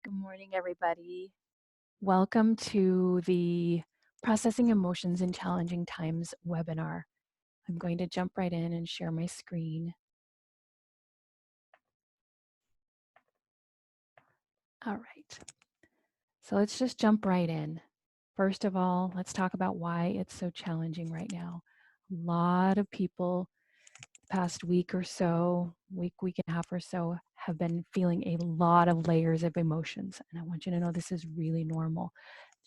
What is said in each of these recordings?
Good morning, everybody. Welcome to the Processing Emotions in Challenging Times webinar. I'm going to jump right in and share my screen. All right. So let's just jump right in. First of all, let's talk about why it's so challenging right now. A lot of people the past week or so, week and a half or so, have been feeling a lot of layers of emotions. And I want you to know this is really normal.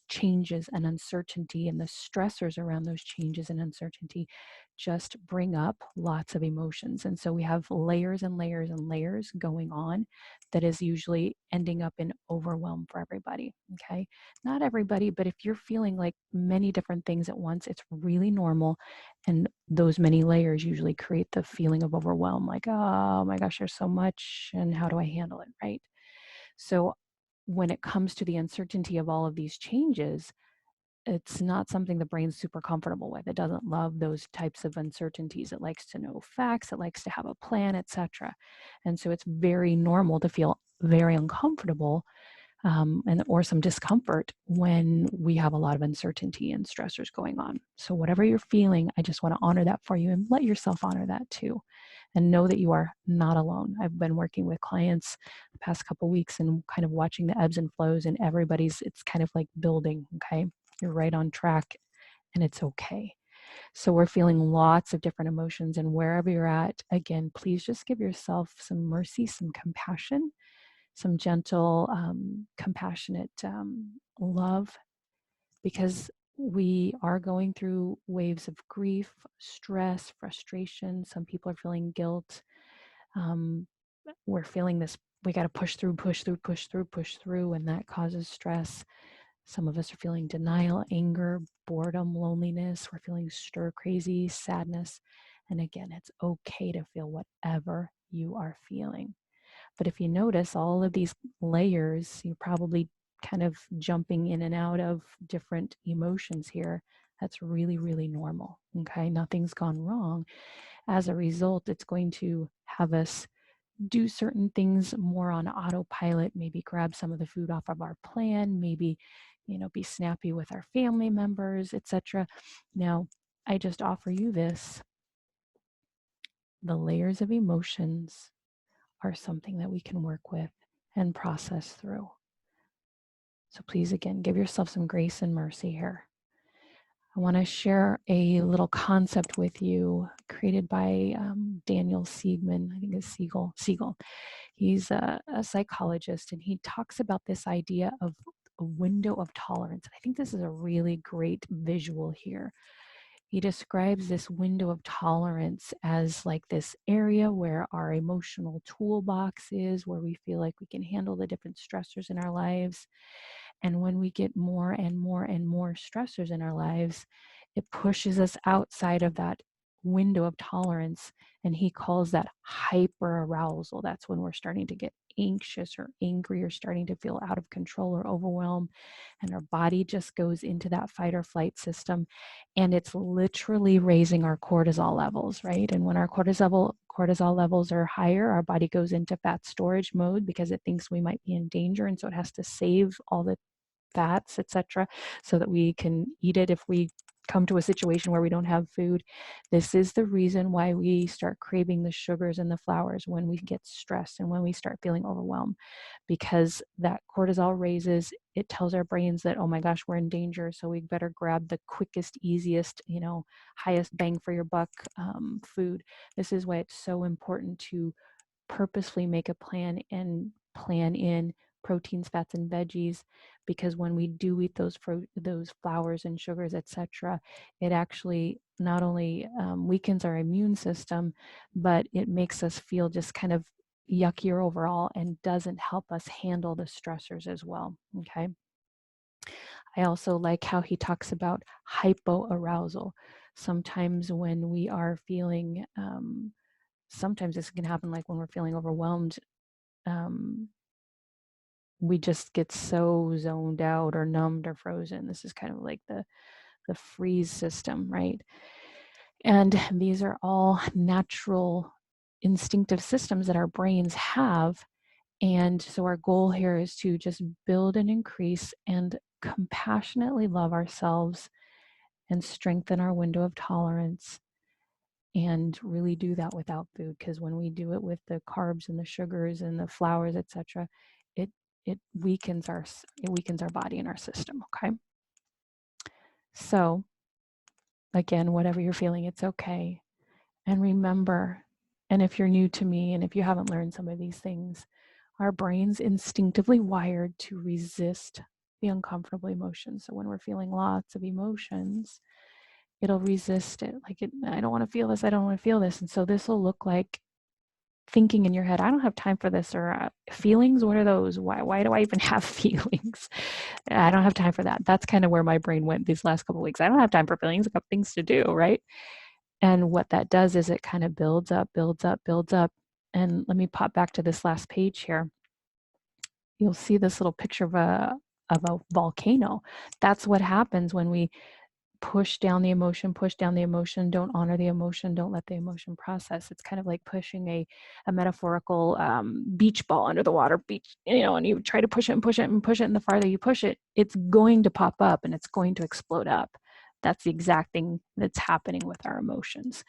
Changes and uncertainty and the stressors around those changes and uncertainty just bring up lots of emotions. And so we have layers and layers and layers going on that is usually ending up in overwhelm for everybody. Okay. Not everybody, but if you're feeling like many different things at once, it's really normal. And those many layers usually create the feeling of overwhelm, like, oh my gosh, there's so much, and how do I handle it? Right. So when it comes to the uncertainty of all of these changes, it's not something the brain's super comfortable with. It doesn't love those types of uncertainties. It likes to know facts, it likes to have a plan, etc. And so it's very normal to feel very uncomfortable or some discomfort when we have a lot of uncertainty and stressors going on. So whatever you're feeling, I just want to honor that for you and let yourself honor that too. And know that you are not alone. I've been working with clients the past couple of weeks and kind of watching the ebbs and flows, and it's kind of like building, okay? You're right on track and it's okay. So we're feeling lots of different emotions, and wherever you're at, again, please just give yourself some mercy, some compassion, some gentle, compassionate love, because we are going through waves of grief, stress, frustration. Some people are feeling guilt. We're feeling this, we got to push through, and that causes stress. Some of us are feeling denial, anger, boredom, loneliness. We're feeling stir crazy, sadness. And again, it's okay to feel whatever you are feeling. But if you notice all of these layers, you're probably kind of jumping in and out of different emotions here. That's really, really normal. Okay, nothing's gone wrong. As a result, it's going to have us do certain things more on autopilot, maybe grab some of the food off of our plan, maybe, be snappy with our family members, etc. Now, I just offer you this. The layers of emotions are something that we can work with and process through. So please, again, give yourself some grace and mercy here. I want to share a little concept with you created by Daniel Siegel. I think it's Siegel. He's a psychologist, and he talks about this idea of a window of tolerance. I think this is a really great visual here. He describes this window of tolerance as like this area where our emotional toolbox is, where we feel like we can handle the different stressors in our lives. And when we get more and more and more stressors in our lives, it pushes us outside of that window of tolerance. And he calls that hyper arousal. That's when we're starting to get anxious or angry or starting to feel out of control or overwhelmed. And our body just goes into that fight or flight system. And it's literally raising our cortisol levels, right? And when our cortisol levels are higher, our body goes into fat storage mode because it thinks we might be in danger. And so it has to save all the fats, etc., so that we can eat it if we come to a situation where we don't have food. This is the reason why we start craving the sugars and the flours when we get stressed and when we start feeling overwhelmed, because that cortisol raises. It tells our brains that, oh my gosh, we're in danger, so we better grab the quickest, easiest, highest bang for your buck food. This is why it's so important to purposefully make a plan and plan in proteins, fats, and veggies, because when we do eat those flours and sugars, etc., it actually not only weakens our immune system, but it makes us feel just kind of yuckier overall and doesn't help us handle the stressors as well. Okay. I also like how he talks about hypoarousal. Sometimes when we are feeling sometimes this can happen, like when we're feeling overwhelmed, we just get so zoned out or numbed or frozen. This is kind of like the freeze system, right? And these are all natural instinctive systems that our brains have. And so our goal here is to just build and increase and compassionately love ourselves and strengthen our window of tolerance, and really do that without food, because when we do it with the carbs and the sugars and the flours, etc., it weakens our body and our system. Okay, so again, whatever you're feeling, it's okay. And remember, and if you're new to me and if you haven't learned some of these things, our brain's instinctively wired to resist the uncomfortable emotions. So when we're feeling lots of emotions, it'll resist it. Like, I don't want to feel this. I don't want to feel this. And so this will look like thinking in your head, I don't have time for this, or feelings, what are those? Why do I even have feelings? I don't have time for that. That's kind of where my brain went these last couple of weeks. I don't have time for feelings. I've got things to do, right? And what that does is it kind of builds up, builds up, builds up. And let me pop back to this last page here. You'll see this little picture of a volcano. That's what happens when we push down the emotion, don't honor the emotion, don't let the emotion process. It's kind of like pushing a metaphorical beach ball under the water, and you try to push it and push it and push it, and the farther you push it, it's going to pop up and it's going to explode up. That's the exact thing that's happening with our emotions.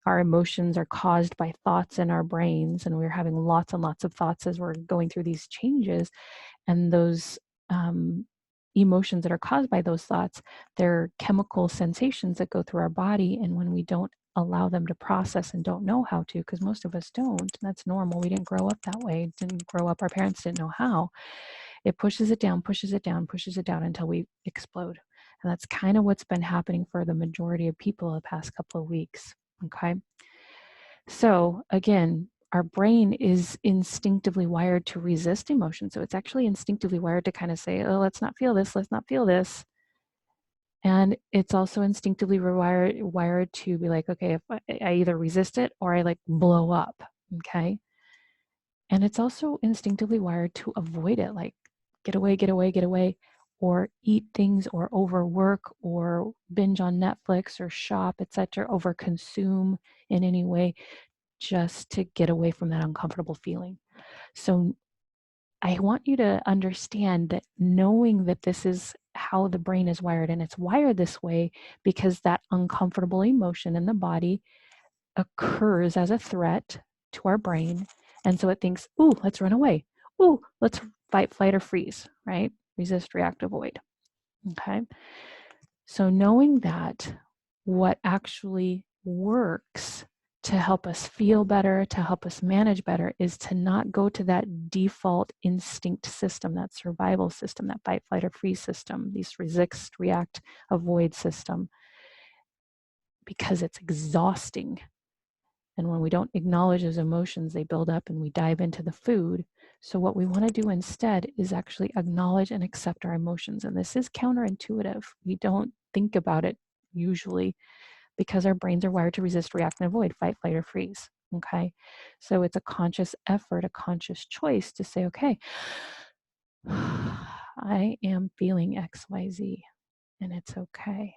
Our emotions are caused by thoughts in our brains, and we're having lots and lots of thoughts as we're going through these changes. And those emotions that are caused by those thoughts, they're chemical sensations that go through our body. And when we don't allow them to process and don't know how to, because most of us don't, and that's normal. We didn't grow up that way. Didn't grow up. Our parents didn't know how. It pushes it down, pushes it down, pushes it down until we explode. And that's kind of what's been happening for the majority of people the past couple of weeks. Okay. So again, our brain is instinctively wired to resist emotion. So it's actually instinctively wired to kind of say, oh, let's not feel this, let's not feel this. And it's also instinctively wired to be like, okay, if I either resist it or I like blow up, okay? And it's also instinctively wired to avoid it, like get away, get away, get away, or eat things, or overwork, or binge on Netflix, or shop, etc., overconsume in any way, just to get away from that uncomfortable feeling. So I want you to understand that, knowing that this is how the brain is wired, and it's wired this way because that uncomfortable emotion in the body occurs as a threat to our brain. And so it thinks, ooh, let's run away. Ooh, let's fight, flight, or freeze, right? Resist, react, avoid. Okay. So knowing that, what actually works to help us feel better, to help us manage better, is to not go to that default instinct system, that survival system, that fight, flight, or freeze system, these resist, react, avoid system, because it's exhausting. And when we don't acknowledge those emotions, they build up and we dive into the food. So what we want to do instead is actually acknowledge and accept our emotions. And this is counterintuitive. We don't think about it usually, because our brains are wired to resist, react, and avoid, fight, flight, or freeze. Okay. So it's a conscious effort, a conscious choice to say, okay, I am feeling XYZ, and it's okay.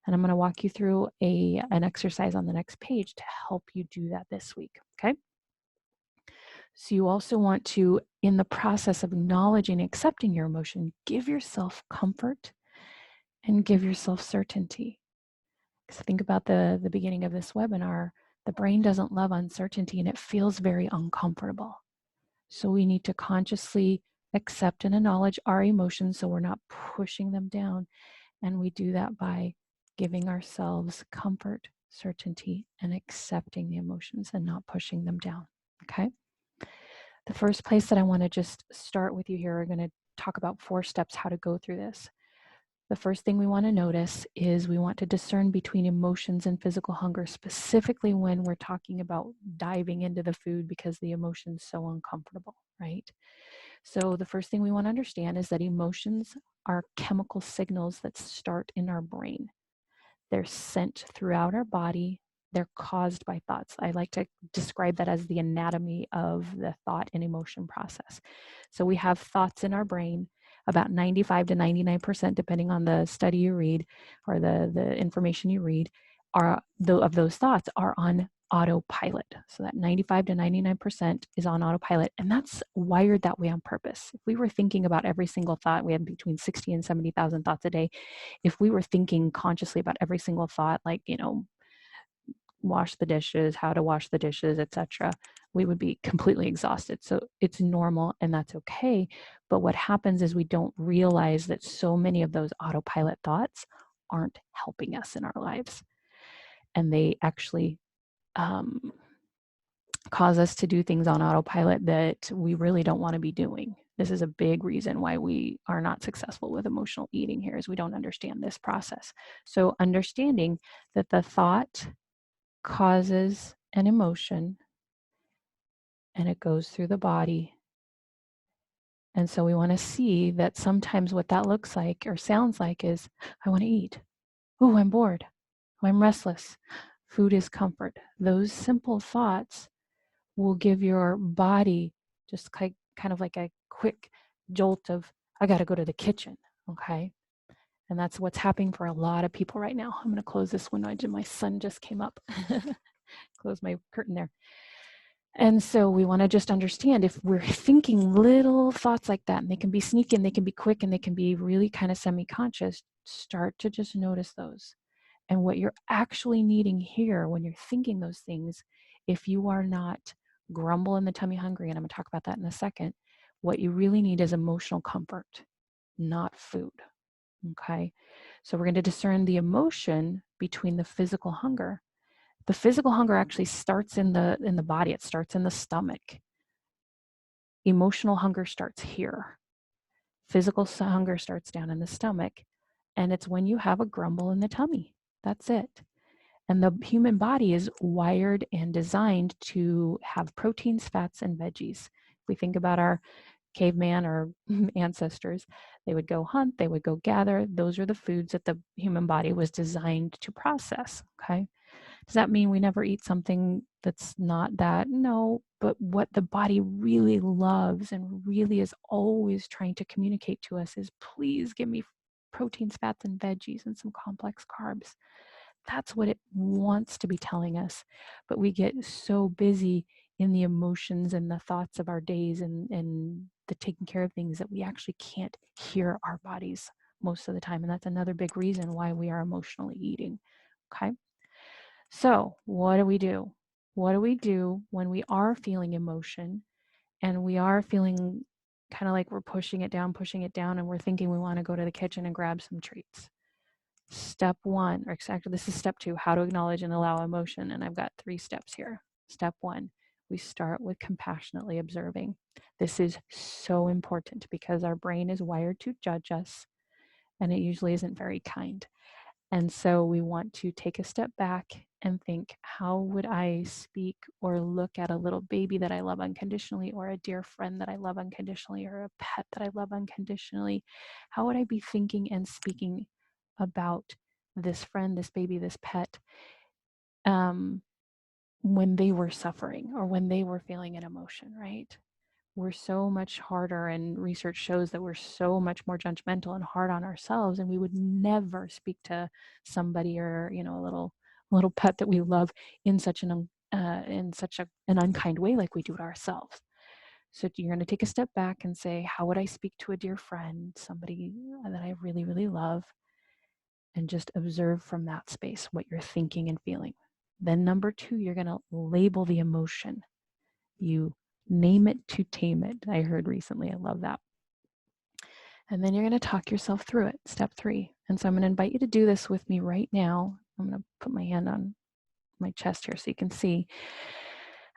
And I'm going to walk you through an exercise on the next page to help you do that this week. Okay. So you also want to, in the process of acknowledging and accepting your emotion, give yourself comfort and give yourself certainty. Because think about the beginning of this webinar. The brain doesn't love uncertainty, and it feels very uncomfortable. So we need to consciously accept and acknowledge our emotions so we're not pushing them down. And we do that by giving ourselves comfort, certainty, and accepting the emotions and not pushing them down. Okay. The first place that I want to just start with you here, we're going to talk about 4 steps how to go through this. The first thing we want to notice is we want to discern between emotions and physical hunger, specifically when we're talking about diving into the food because the emotion's so uncomfortable, right? So the first thing we want to understand is that emotions are chemical signals that start in our brain. They're sent throughout our body. They're caused by thoughts. I like to describe that as the anatomy of the thought and emotion process. So we have thoughts in our brain. About 95 to 99%, depending on the study you read or the information you read, of those thoughts are on autopilot. So that 95 to 99% is on autopilot, and that's wired that way on purpose. If we were thinking about every single thought, we have between 60 and 70,000 thoughts a day. If we were thinking consciously about every single thought, like, wash the dishes, how to wash the dishes, etc., we would be completely exhausted. So it's normal and that's okay. But what happens is we don't realize that so many of those autopilot thoughts aren't helping us in our lives. And they actually cause us to do things on autopilot that we really don't want to be doing. This is a big reason why we are not successful with emotional eating here, is we don't understand this process. So understanding that the thought causes an emotion and it goes through the body. And so we want to see that sometimes what that looks like or sounds like is, I want to eat. Oh, I'm bored. Oh, I'm restless. Food is comfort. Those simple thoughts will give your body just kind of like a quick jolt of, I got to go to the kitchen. Okay. And that's what's happening for a lot of people right now. I'm going to close this window. My son just came up. Close my curtain there. And so we want to just understand, if we're thinking little thoughts like that, and they can be sneaky and they can be quick and they can be really kind of semi-conscious, start to just notice those. And what you're actually needing here when you're thinking those things, if you are not grumble in the tummy hungry, and I'm going to talk about that in a second, what you really need is emotional comfort, not food. Okay? So we're going to discern the emotion between the physical hunger. The physical hunger actually starts in the body. It starts in the stomach. Emotional hunger starts here. Physical hunger starts down in the stomach. And it's when you have a grumble in the tummy. That's it. And the human body is wired and designed to have proteins, fats, and veggies. If we think about our caveman or ancestors, they would go hunt, they would go gather. Those are the foods that the human body was designed to process. Okay. Does that mean we never eat something that's not that? No, but what the body really loves and really is always trying to communicate to us is, please give me proteins, fats, and veggies and some complex carbs. That's what it wants to be telling us. But we get so busy in the emotions and the thoughts of our days and the taking care of things that we actually can't hear our bodies most of the time. And that's another big reason why we are emotionally eating. Okay. So what do we do? What do we do when we are feeling emotion and we are feeling kind of like we're pushing it down, and we're thinking we want to go to the kitchen and grab some treats? Step one, or actually this is step two, how to acknowledge and allow emotion. And I've got 3 steps here. Step one, we start with compassionately observing. This is so important because our brain is wired to judge us, and it usually isn't very kind. And so we want to take a step back and think, how would I speak or look at a little baby that I love unconditionally, or a dear friend that I love unconditionally, or a pet that I love unconditionally? How would I be thinking and speaking about this friend, this baby, this pet, when they were suffering or when they were feeling an emotion, right? We're so much harder, and research shows that we're so much more judgmental and hard on ourselves, and we would never speak to somebody or a little pet that we love in such an unkind way like we do to ourselves. So you're going to take a step back and say, how would I speak to a dear friend, somebody that I really, really love? And just observe from that space what you're thinking and feeling. Then number 2, you're going to label the emotion. You name it to tame it. I heard recently. I love that. And then you're going to talk yourself through it. Step 3. And so I'm going to invite you to do this with me right now. I'm going to put my hand on my chest here so you can see.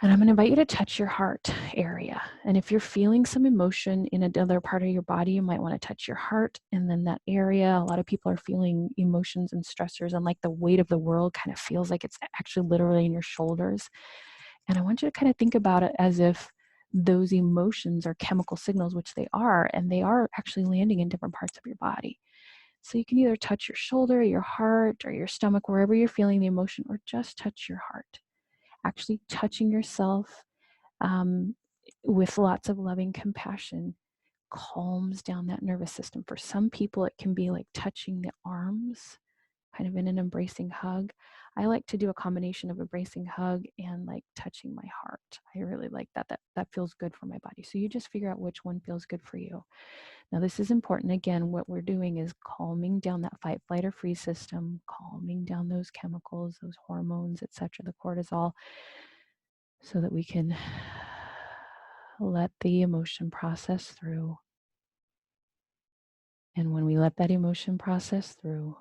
And I'm going to invite you to touch your heart area. And if you're feeling some emotion in another part of your body, you might want to touch your heart and then that area. A lot of people are feeling emotions and stressors, and like the weight of the world kind of feels like it's actually literally in your shoulders. And I want you to kind of think about it as if those emotions are chemical signals, which they are, and they are actually landing in different parts of your body. So you can either touch your shoulder, your heart, or your stomach, wherever you're feeling the emotion, or just touch your heart. Actually touching yourself with lots of loving compassion calms down that nervous system. For some people, it can be like touching the arms kind of in an embracing hug. I like to do a combination of embracing hug and like touching my heart. I really like that. That feels good for my body. So you just figure out which one feels good for you. Now this is important. Again, what we're doing is calming down that fight, flight, or freeze system, calming down those chemicals, those hormones, etc., the cortisol, so that we can let the emotion process through. And when we let that emotion process through,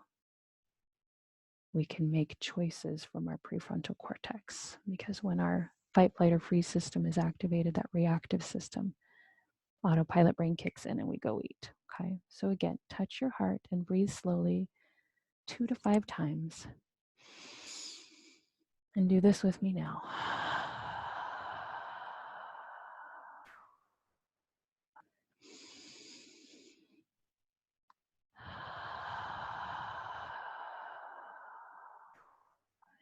we can make choices from our prefrontal cortex. Because when our fight, flight, or freeze system is activated, that reactive system, autopilot brain kicks in and we go eat. Okay. So again, touch your heart and breathe slowly 2 to 5 times. And do this with me now.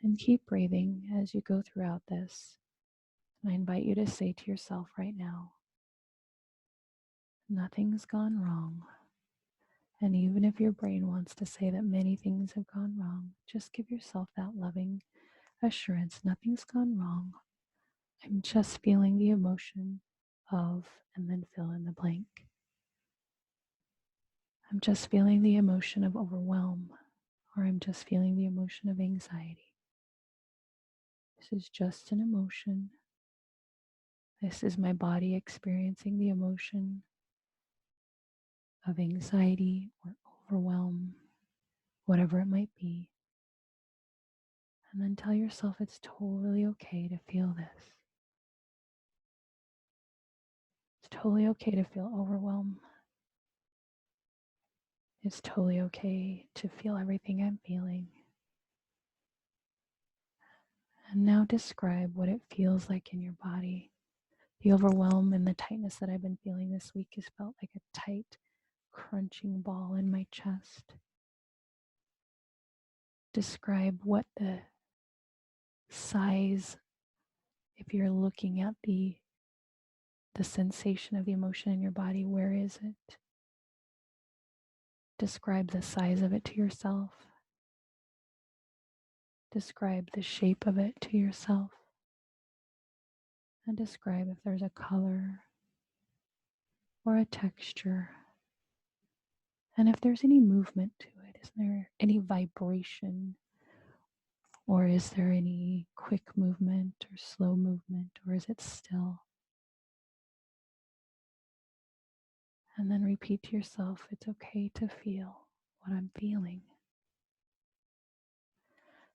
And keep breathing as you go throughout this. I invite you to say to yourself right now, nothing's gone wrong. And even if your brain wants to say that many things have gone wrong, just give yourself that loving assurance. Nothing's gone wrong. I'm just feeling the emotion of, and then fill in the blank. I'm just feeling the emotion of overwhelm, or I'm just feeling the emotion of anxiety. This is just an emotion. This is my body experiencing the emotion of anxiety or overwhelm, whatever it might be. And then tell yourself it's totally okay to feel this. It's totally okay to feel overwhelmed. It's totally okay to feel everything I'm feeling. And now describe what it feels like in your body. The overwhelm and the tightness that I've been feeling this week has felt like a tight, crunching ball in my chest. Describe what the size, if you're looking at the sensation of the emotion in your body, where is it? Describe the size of it to yourself. Describe the shape of it to yourself. And describe if there's a color or a texture. And if there's any movement to it, is there any vibration? Or is there any quick movement or slow movement? Or is it still? And then repeat to yourself, it's okay to feel what I'm feeling.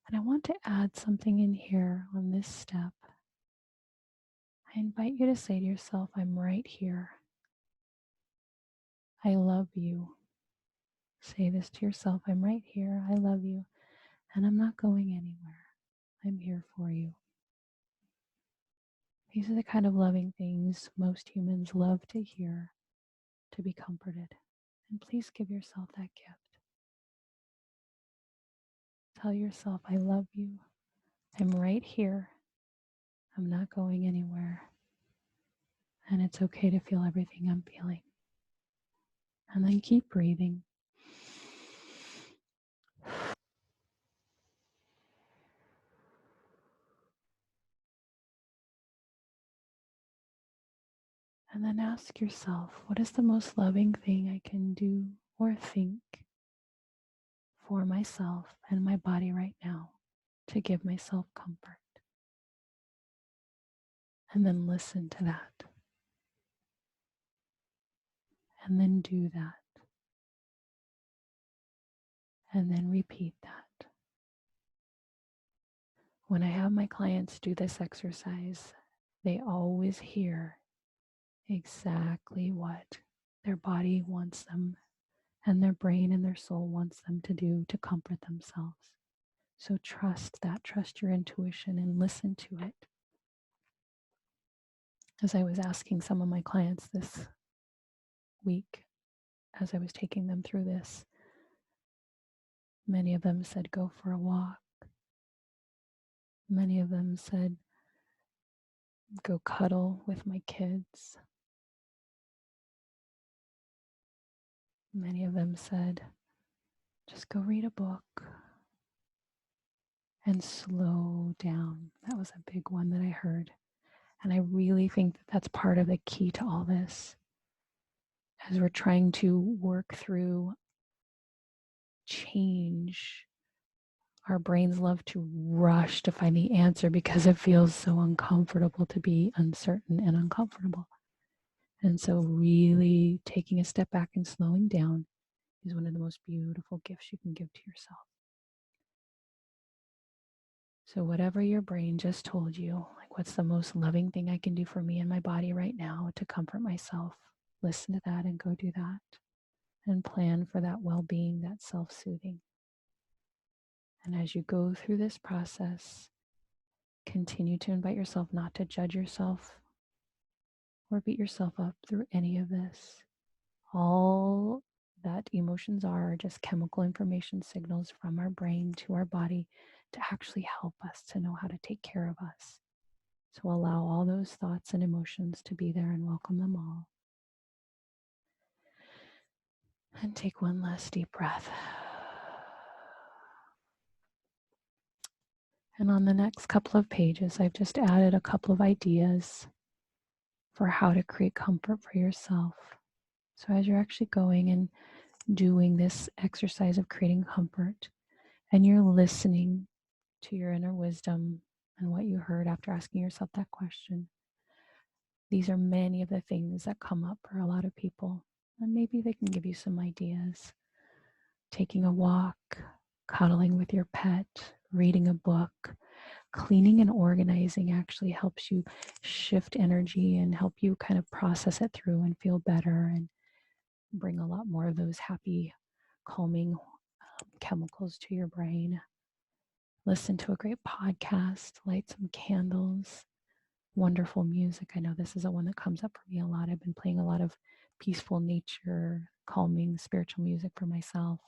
And I want to add something in here on this step. I invite you to say to yourself, I'm right here. I love you. Say this to yourself, I'm right here. I love you. And I'm not going anywhere. I'm here for you. These are the kind of loving things most humans love to hear, to be comforted. And please give yourself that gift. Tell yourself, I love you. I'm right here. I'm not going anywhere. And it's okay to feel everything I'm feeling. And then keep breathing. And then ask yourself, what is the most loving thing I can do or think for myself and my body right now to give myself comfort? And then listen to that. And then do that. And then repeat that. When I have my clients do this exercise, they always hear exactly what their body wants them and their brain and their soul wants them to do to comfort themselves. So trust that, trust your intuition and listen to it. As I was asking some of my clients this week, as I was taking them through this, many of them said, go for a walk. Many of them said, go cuddle with my kids. Many of them said, just go read a book. and slow down. That was a big one that I heard. And I really think that that's part of the key to all this as we're trying to work through change. Our brains love to rush to find the answer because it feels so uncomfortable to be uncertain and uncomfortable. And so really taking a step back and slowing down is one of the most beautiful gifts you can give to yourself. So whatever your brain just told you, like what's the most loving thing I can do for me and my body right now to comfort myself, listen to that and go do that and plan for that well-being, that self-soothing. And as you go through this process, continue to invite yourself not to judge yourself or beat yourself up through any of this. All that emotions are just chemical information signals from our brain to our body to actually help us to know how to take care of us. So allow all those thoughts and emotions to be there and welcome them all. And take one last deep breath. And on the next couple of pages, I've just added a couple of ideas for how to create comfort for yourself. So as you're actually going and doing this exercise of creating comfort, and you're listening to your inner wisdom and what you heard after asking yourself that question, these are many of the things that come up for a lot of people. And maybe they can give you some ideas. Taking a walk, cuddling with your pet, reading a book, cleaning and organizing actually helps you shift energy and help you kind of process it through and feel better and bring a lot more of those happy, calming chemicals to your brain. Listen to a great podcast, light some candles, wonderful music. I know this is a one that comes up for me a lot. I've been playing a lot of peaceful nature, calming spiritual music for myself.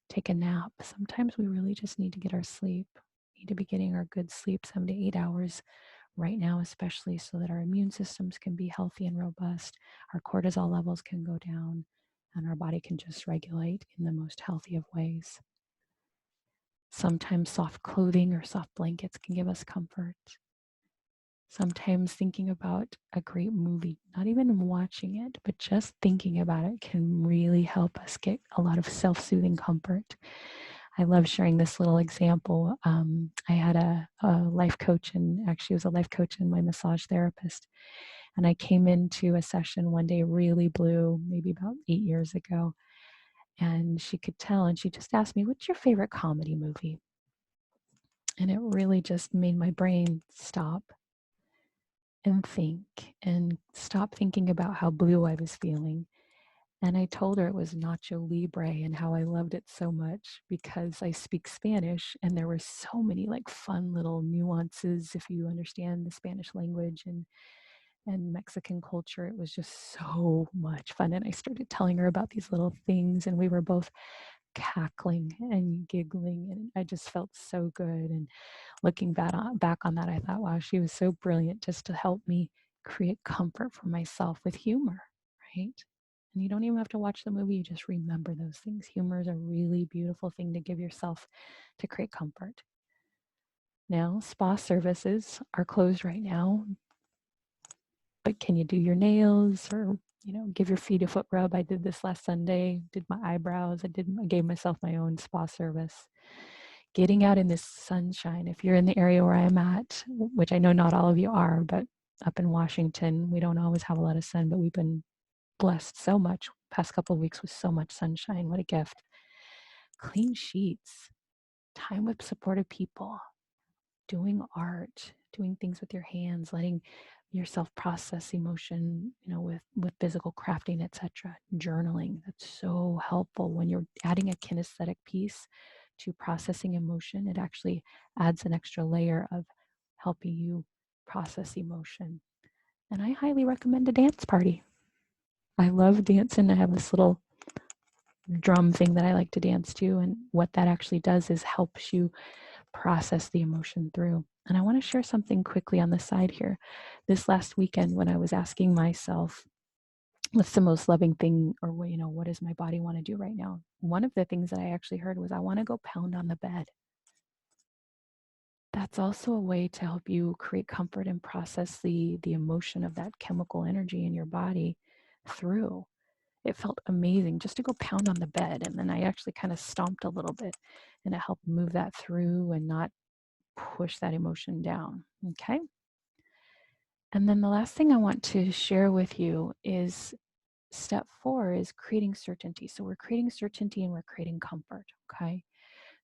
Take a nap. Sometimes we really just need to get our sleep. We need to be getting our good sleep, 7 to 8 hours right now, especially so that our immune systems can be healthy and robust, our cortisol levels can go down, and our body can just regulate in the most healthy of ways. Sometimes soft clothing or soft blankets can give us comfort. Sometimes thinking about a great movie, not even watching it, but just thinking about it can really help us get a lot of self-soothing comfort. I love sharing this little example. I had a life coach, and actually was a life coach and my massage therapist. And I came into a session one day really blue, maybe about 8 years ago. And she could tell, and she just asked me, "What's your favorite comedy movie?" And it really just made my brain stop and think and stop thinking about how blue I was feeling. And I told her it was Nacho Libre and how I loved it so much because I speak Spanish, and there were so many like fun little nuances if you understand the Spanish language and Mexican culture. It was just so much fun. And I started telling her about these little things, and we were both cackling and giggling, and I just felt so good. And looking back on that, I thought, wow, she was so brilliant just to help me create comfort for myself with humor, right? And you don't even have to watch the movie, you just remember those things. Humor is a really beautiful thing to give yourself to create comfort. Now, spa services are closed right now, but can you do your nails or give your feet a foot rub? I did this last Sunday, did my eyebrows, I gave myself my own spa service. Getting out in this sunshine, if you're in the area where I'm at, which I know not all of you are, but up in Washington, we don't always have a lot of sun, but we've been blessed so much past couple of weeks with so much sunshine. What a gift. Clean sheets, time with supportive people, doing art, doing things with your hands, letting yourself process emotion, with physical crafting, etc. Journaling, that's so helpful when you're adding a kinesthetic piece to processing emotion. It actually adds an extra layer of helping you process emotion. And I highly recommend a dance party. I love dancing. I have this little drum thing that I like to dance to, and what that actually does is helps you process the emotion through. And I want to share something quickly on the side here. This last weekend, when I was asking myself, what's the most loving thing, or what does my body want to do right now? One of the things that I actually heard was, I want to go pound on the bed. that's also a way to help you create comfort and process the emotion of that chemical energy in your body through. It felt amazing just to go pound on the bed, and then I actually kind of stomped a little bit, and it helped move that through and not push that emotion down. Okay. And then the last thing I want to share with you is step 4 is creating certainty. So we're creating certainty and we're creating comfort. Okay.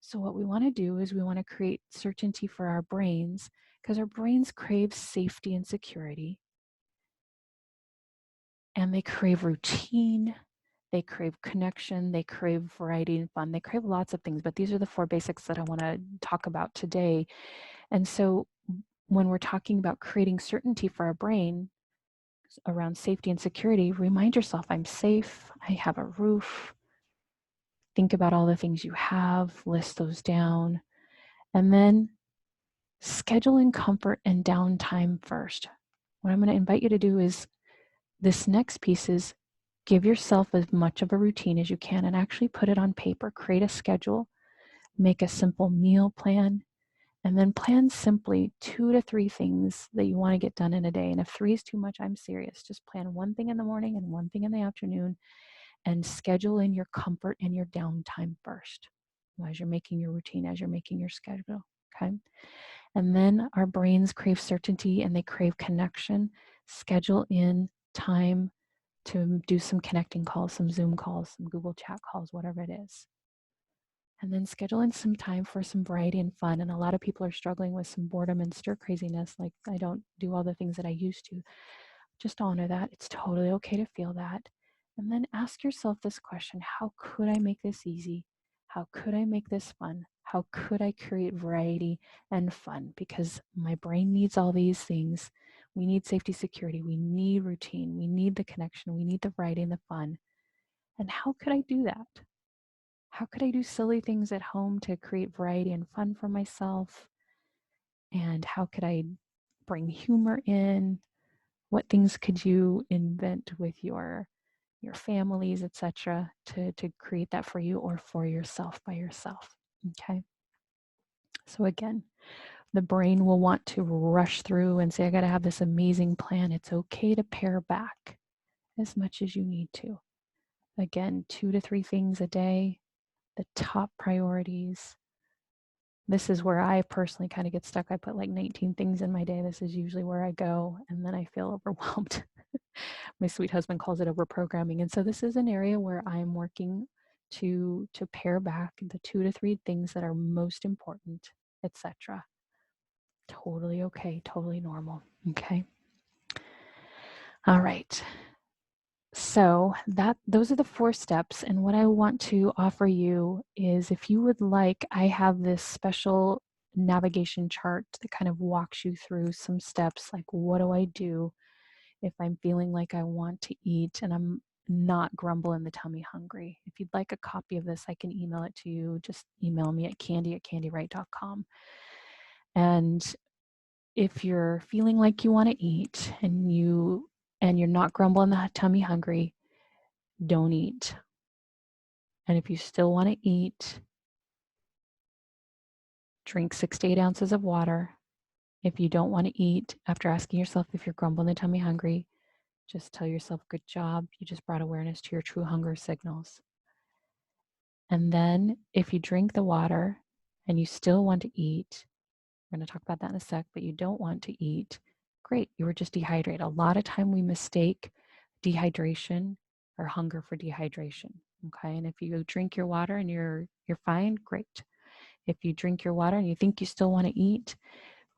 So what we want to do is we want to create certainty for our brains, because our brains crave safety and security, and they crave routine, they crave connection, they crave variety and fun, they crave lots of things, but these are the 4 basics that I want to talk about today. And so when we're talking about creating certainty for our brain around safety and security, remind yourself, I'm safe, I have a roof. Think about all the things you have, list those down, and then schedule in comfort and downtime first. What I'm going to invite you to do is this next piece is give yourself as much of a routine as you can and actually put it on paper. Create a schedule, make a simple meal plan, and then plan simply 2 to 3 things that you want to get done in a day. And if 3 is too much, I'm serious. Just plan 1 thing in the morning and 1 thing in the afternoon, and schedule in your comfort and your downtime first as you're making your routine, as you're making your schedule. Okay. And then our brains crave certainty and they crave connection. Schedule in time to do some connecting calls, some Zoom calls, some Google Chat calls, whatever it is. And then schedule in some time for some variety and fun. And a lot of people are struggling with some boredom and stir craziness, like I don't do all the things that I used to. Just honor that. It's totally okay to feel that. And then ask yourself this question: how could I make this easy? How could I make this fun? How could I create variety and fun? Because my brain needs all these things. We need safety, security. We need routine. We need the connection. We need the variety and the fun. And how could I do that? How could I do silly things at home to create variety and fun for myself? And how could I bring humor in? What things could you invent with your families, etc., to create that for you or for yourself by yourself? Okay. So again, the brain will want to rush through and say, I got to have this amazing plan. It's okay to pare back as much as you need to. Again, 2 to 3 things a day, the top priorities. This is where I personally kind of get stuck. I put like 19 things in my day. This is usually where I go, and then I feel overwhelmed. My sweet husband calls it overprogramming. And so this is an area where I'm working to pare back the 2 to 3 things that are most important, etc. Totally okay, totally normal. Okay. All right. So those are the 4 steps. And what I want to offer you is, if you would like, I have this special navigation chart that kind of walks you through some steps, like what do I do if I'm feeling like I want to eat and I'm not grumble in the tummy hungry. If you'd like a copy of this, I can email it to you. Just email me at candy@candywright.com. And if you're feeling like you want to eat and you're not grumbling the tummy hungry, don't eat. And if you still want to eat, drink 6 to 8 ounces of water. If you don't want to eat, after asking yourself if you're grumbling the tummy hungry, just tell yourself, good job. You just brought awareness to your true hunger signals. And then if you drink the water and you still want to eat, we're going to talk about that in a sec, but you don't want to eat, great, you were just dehydrated. A lot of time we mistake dehydration or hunger for dehydration. Okay, and if you drink your water and you're fine, great. If you drink your water and you think you still want to eat,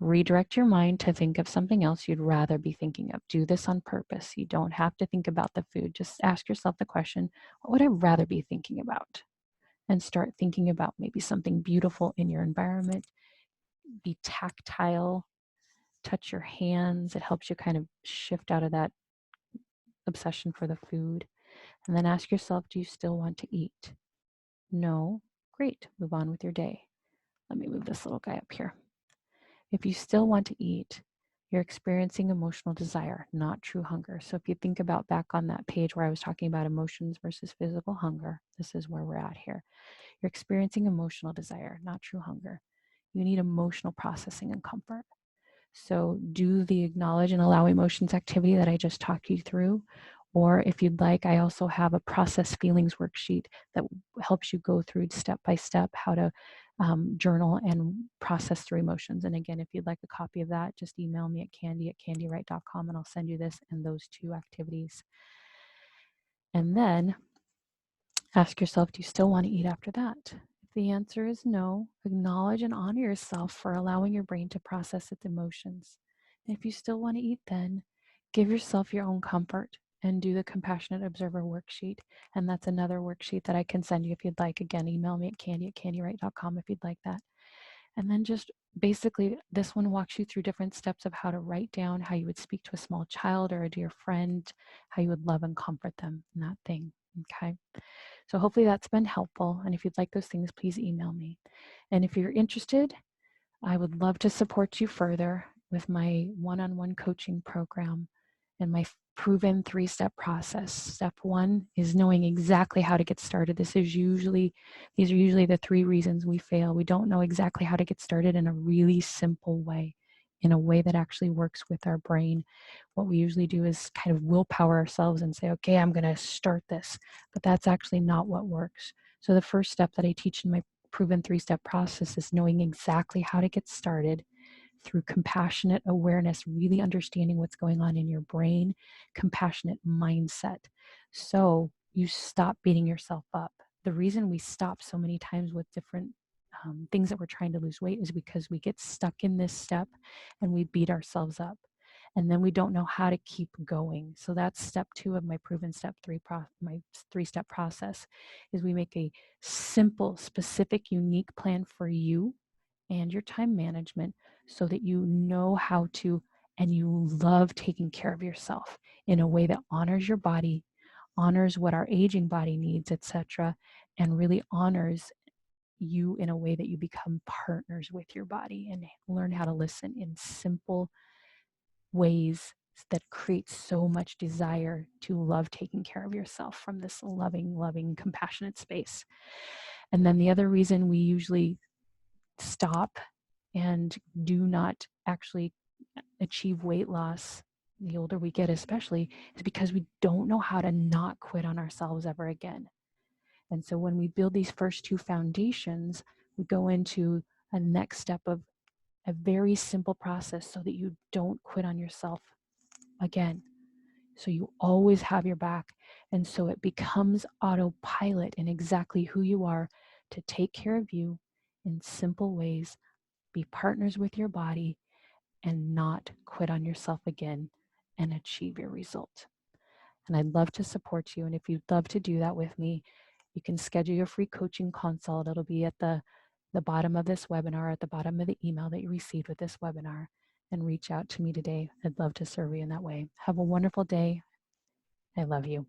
redirect your mind to think of something else you'd rather be thinking of. Do this on purpose. You don't have to think about the food. Just ask yourself the question, what would I rather be thinking about? And start thinking about maybe something beautiful in your environment. Be tactile, touch your hands. It helps you kind of shift out of that obsession for the food. And then ask yourself, do you still want to eat? No? Great. Move on with your day. Let me move this little guy up here. If you still want to eat, you're experiencing emotional desire, not true hunger. So if you think about back on that page where I was talking about emotions versus physical hunger, this is where we're at here. You're experiencing emotional desire, not true hunger. You need emotional processing and comfort. So do the acknowledge and allow emotions activity that I just talked you through. Or if you'd like, I also have a process feelings worksheet that helps you go through step by step how to journal and process through emotions. And again, if you'd like a copy of that, just email me at candy@candywright.com and I'll send you this and those 2 activities. And then ask yourself, do you still want to eat after that? If the answer is no, acknowledge and honor yourself for allowing your brain to process its emotions. And if you still want to eat, then give yourself your own comfort and do the compassionate observer worksheet. And that's another worksheet that I can send you if you'd like. Again, email me at candy@candywright.com if you'd like that. And then just basically, this one walks you through different steps of how to write down how you would speak to a small child or a dear friend, how you would love and comfort them in that thing. Okay. So hopefully that's been helpful. And if you'd like those things, please email me. And if you're interested, I would love to support you further with my one-on-one coaching program and my proven 3-step process. Step 1 is knowing exactly how to get started. These are usually the 3 reasons we fail. We don't know exactly how to get started in a really simple way, in a way that actually works with our brain. What we usually do is kind of willpower ourselves and say, okay, I'm going to start this, but that's actually not what works. So the first step that I teach in my proven 3-step process is knowing exactly how to get started through compassionate awareness, really understanding what's going on in your brain, compassionate mindset. So you stop beating yourself up. The reason we stop so many times with different things that we're trying to lose weight is because we get stuck in this step and we beat ourselves up. And then we don't know how to keep going. So that's step 2 of my proven step 3, my 3-step process, is we make a simple, specific, unique plan for you and your time management so that you know how to and you love taking care of yourself in a way that honors your body, honors what our aging body needs, etc., and really honors you in a way that you become partners with your body and learn how to listen in simple ways that create so much desire to love taking care of yourself from this loving, compassionate space. And then the other reason we usually stop and do not actually achieve weight loss, the older we get especially, is because we don't know how to not quit on ourselves ever again. And so when we build these first 2 foundations, we go into a next step of a very simple process so that you don't quit on yourself again. So you always have your back. And so it becomes autopilot in exactly who you are to take care of you in simple ways, be partners with your body, and not quit on yourself again and achieve your result. And I'd love to support you. And if you'd love to do that with me, you can schedule your free coaching consult. It'll be at the bottom of this webinar, at the bottom of the email that you received with this webinar, and reach out to me today. I'd love to serve you in that way. Have a wonderful day. I love you.